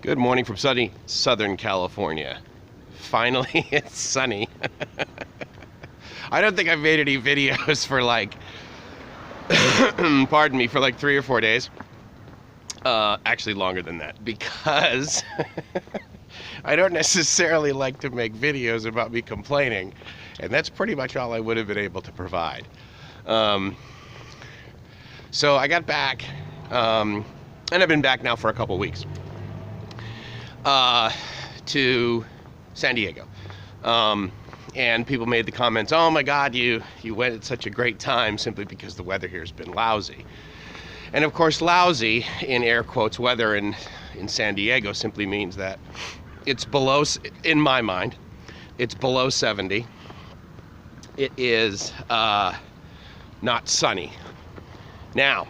Good morning from sunny Southern California. Finally, it's sunny. I don't think I've made any videos for like, pardon me, for like 3 or 4 days. Actually longer than that, because I don't necessarily like to make videos about me complaining, and that's pretty much all I would have been able to provide. So I got back, and I've been back now for a couple weeks, to San Diego. And people made the comments, oh my God, you went at such a great time simply because the weather here has been lousy. And of course, lousy, in air quotes, weather in San Diego simply means that it's below, in my mind, it's below 70. It is not sunny. Now,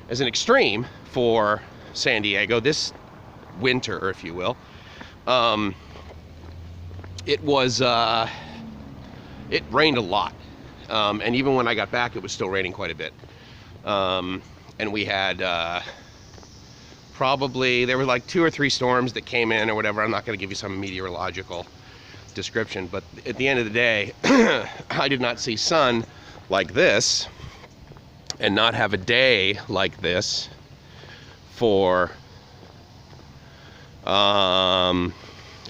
as an extreme for San Diego, this winter, if you will, it rained a lot. And even when I got back, it was still raining quite a bit. And we had probably, there were like 2 or 3 storms that came in or whatever. I'm not going to give you some meteorological description, but at the end of the day, I did not see sun like this and not have a day like this for, I'm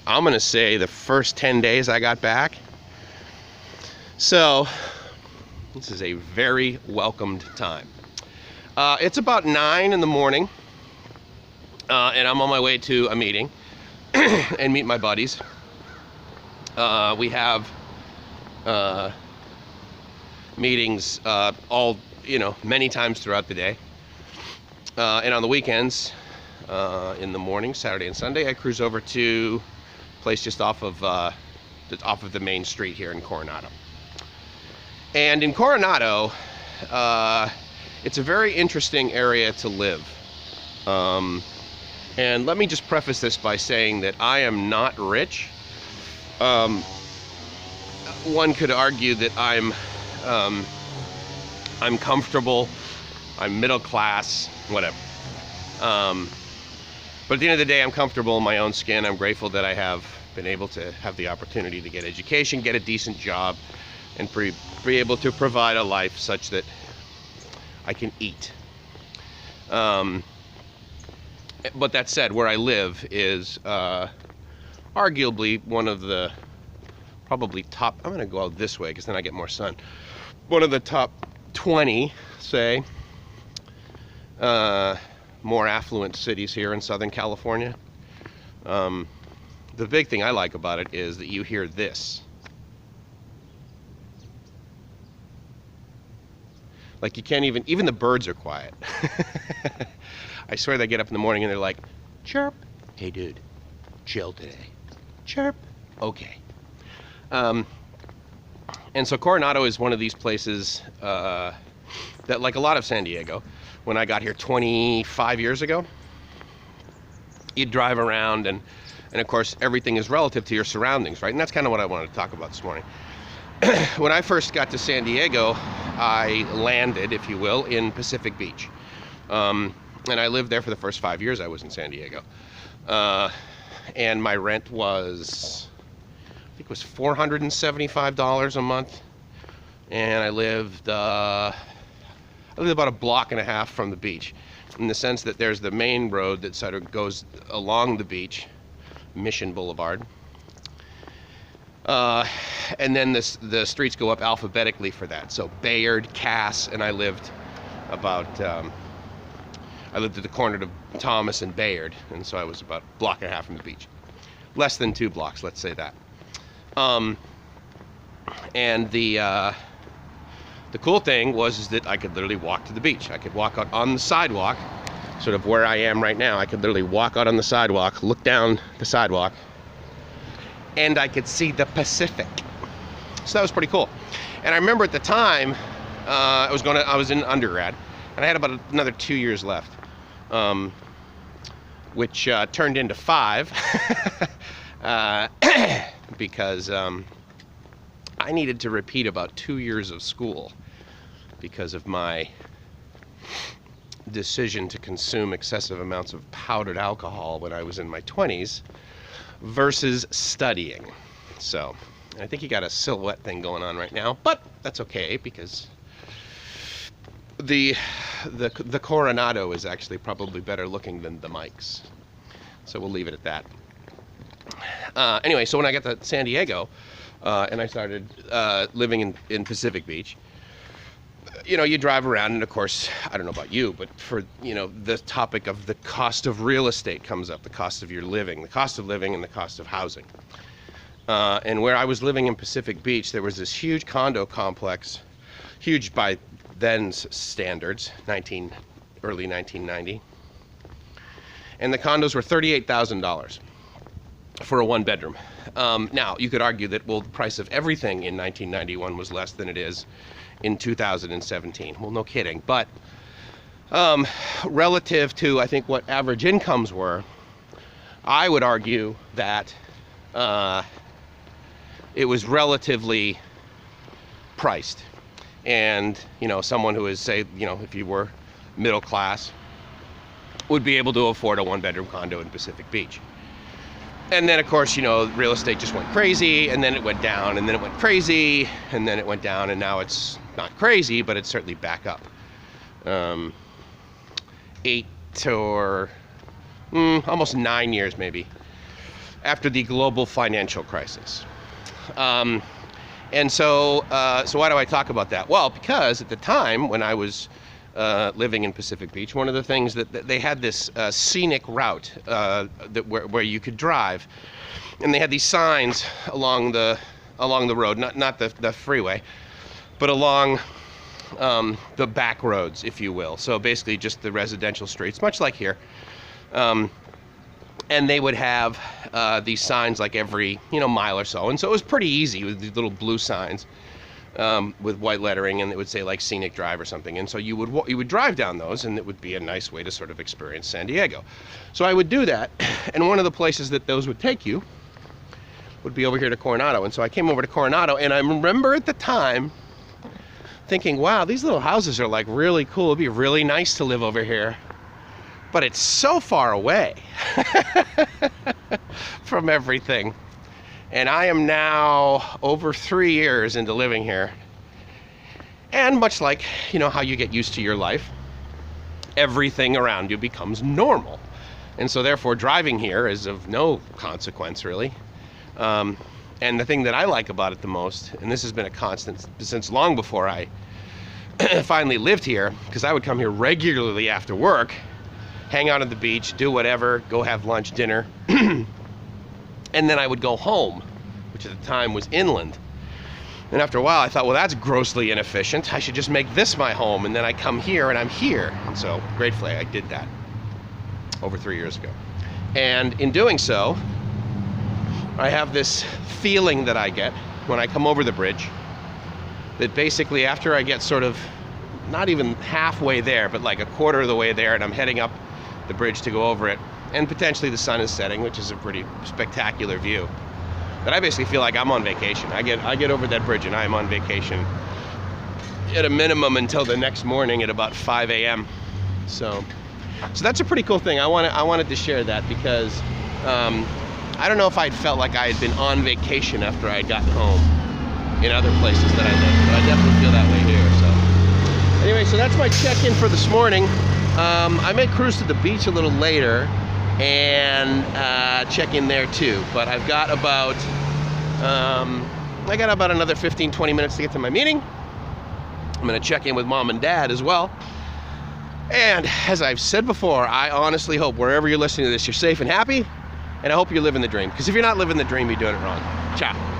going to say the first 10 days I got back. So this is a very welcomed time. It's about 9 in the morning, and I'm on my way to a meeting and meet my buddies. We have meetings all, many times throughout the day. And on the weekends, in the morning, Saturday and Sunday, I cruise over to a place just off of the main street here in Coronado. And in Coronado, it's a very interesting area to live. And let me just preface this by saying that I am not rich. One could argue that I'm comfortable, I'm middle class, whatever. But at the end of the day, I'm comfortable in my own skin. I'm grateful that I have been able to have the opportunity to get education, get a decent job, and be able to provide a life such that I can eat. But that said, where I live is arguably one of the probably top, I'm going to go out this way because then I get more sun, one of the top 20, say, more affluent cities here in Southern California. The big thing I like about it is that you hear this. Like you can't even the birds are quiet. I swear they get up in the morning and they're like, chirp, hey dude, chill today. Chirp, okay. And so Coronado is one of these places that, like a lot of San Diego, when I got here 25 years ago, you'd drive around and of course everything is relative to your surroundings, right? And that's kind of what I wanted to talk about this morning. When I first got to San Diego, I landed, if you will, in Pacific Beach. And I lived there for the first 5 years I was in San Diego. And my rent was, I think it was $475 a month. And I lived about a block and a half from the beach, in the sense that there's the main road that sort of goes along the beach, Mission Boulevard. And then the streets go up alphabetically for that. So Bayard, Cass, and I lived about, I lived at the corner of Thomas and Bayard, and so I was about a block and a half from the beach. Less than 2 blocks, let's say that. And the cool thing was that I could literally walk to the beach. I could walk out on the sidewalk, sort of where I am right now. I could literally walk out on the sidewalk, look down the sidewalk, and I could see the Pacific. So that was pretty cool. And I remember at the time, I was in undergrad, and I had about another 2 years left, which turned into 5, because I needed to repeat about 2 years of school because of my decision to consume excessive amounts of powdered alcohol when I was in my 20s versus studying. So I think you got a silhouette thing going on right now, but that's okay because the Coronado is actually probably better looking than the mics. So we'll leave it at that. Anyway, so when I got to San Diego and I started living in Pacific Beach, you know, you drive around, and of course, I don't know about you, but for, you know, the topic of the cost of real estate comes up, the cost of your living, the cost of living and the cost of housing. And where I was living in Pacific Beach, there was this huge condo complex, huge by then's standards, early 1990. And the condos were $38,000 for a one-bedroom. Now, you could argue that, well, the price of everything in 1991 was less than it is in 2017. Well, no kidding. But relative to, I think, what average incomes were, I would argue that it was relatively priced. And, you know, someone who is, say, you know, if you were middle class, would be able to afford a one-bedroom condo in Pacific Beach. And then, of course, you know, real estate just went crazy, and then it went down, and then it went crazy, and then it went down, and now it's not crazy, but it's certainly back up. 8 or almost 9 years, maybe, after the global financial crisis. And so why do I talk about that? Well, because at the time when I was living in Pacific Beach, one of the things that they had this scenic route where you could drive, and they had these signs along the road, not the freeway, but along the back roads, if you will. So basically, just the residential streets, much like here. And they would have these signs like every mile or so, and so it was pretty easy with these little blue signs. With white lettering, and it would say like scenic drive or something, and so you would drive down those, and it would be a nice way to sort of experience San Diego. So I would do that, and one of the places that those would take you would be over here to Coronado. And so I came over to Coronado, and I remember at the time thinking, wow, these little houses are like really cool. It'd be really nice to live over here, but it's so far away from everything. And I am now over 3 years into living here. And much like, how you get used to your life, everything around you becomes normal. And so therefore driving here is of no consequence, really. And the thing that I like about it the most, and this has been a constant since long before I finally lived here, because I would come here regularly after work, hang out at the beach, do whatever, go have lunch, dinner, and then I would go home, which at the time was inland. And after a while, I thought, well, that's grossly inefficient. I should just make this my home, and then I come here, and I'm here. And so, gratefully, I did that over 3 years ago. And in doing so, I have this feeling that I get when I come over the bridge, that basically after I get sort of, not even halfway there, but like a quarter of the way there, and I'm heading up the bridge to go over it, and potentially the sun is setting, which is a pretty spectacular view, that I basically feel like I'm on vacation. I get over that bridge and I am on vacation at a minimum until the next morning at about 5 a.m. So that's a pretty cool thing. I wanted to share that because I don't know if I'd felt like I had been on vacation after I had gotten home in other places that I lived, but I definitely feel that way here. So anyway, so that's my check-in for this morning. I may cruise to the beach a little later and check in there too, but I've got about another 15-20 minutes to get to my meeting. I'm going to check in with mom and dad as well. And as I've said before, I honestly hope wherever you're listening to this, you're safe and happy, and I hope you're living the dream, because if you're not living the dream, you're doing it wrong. Ciao.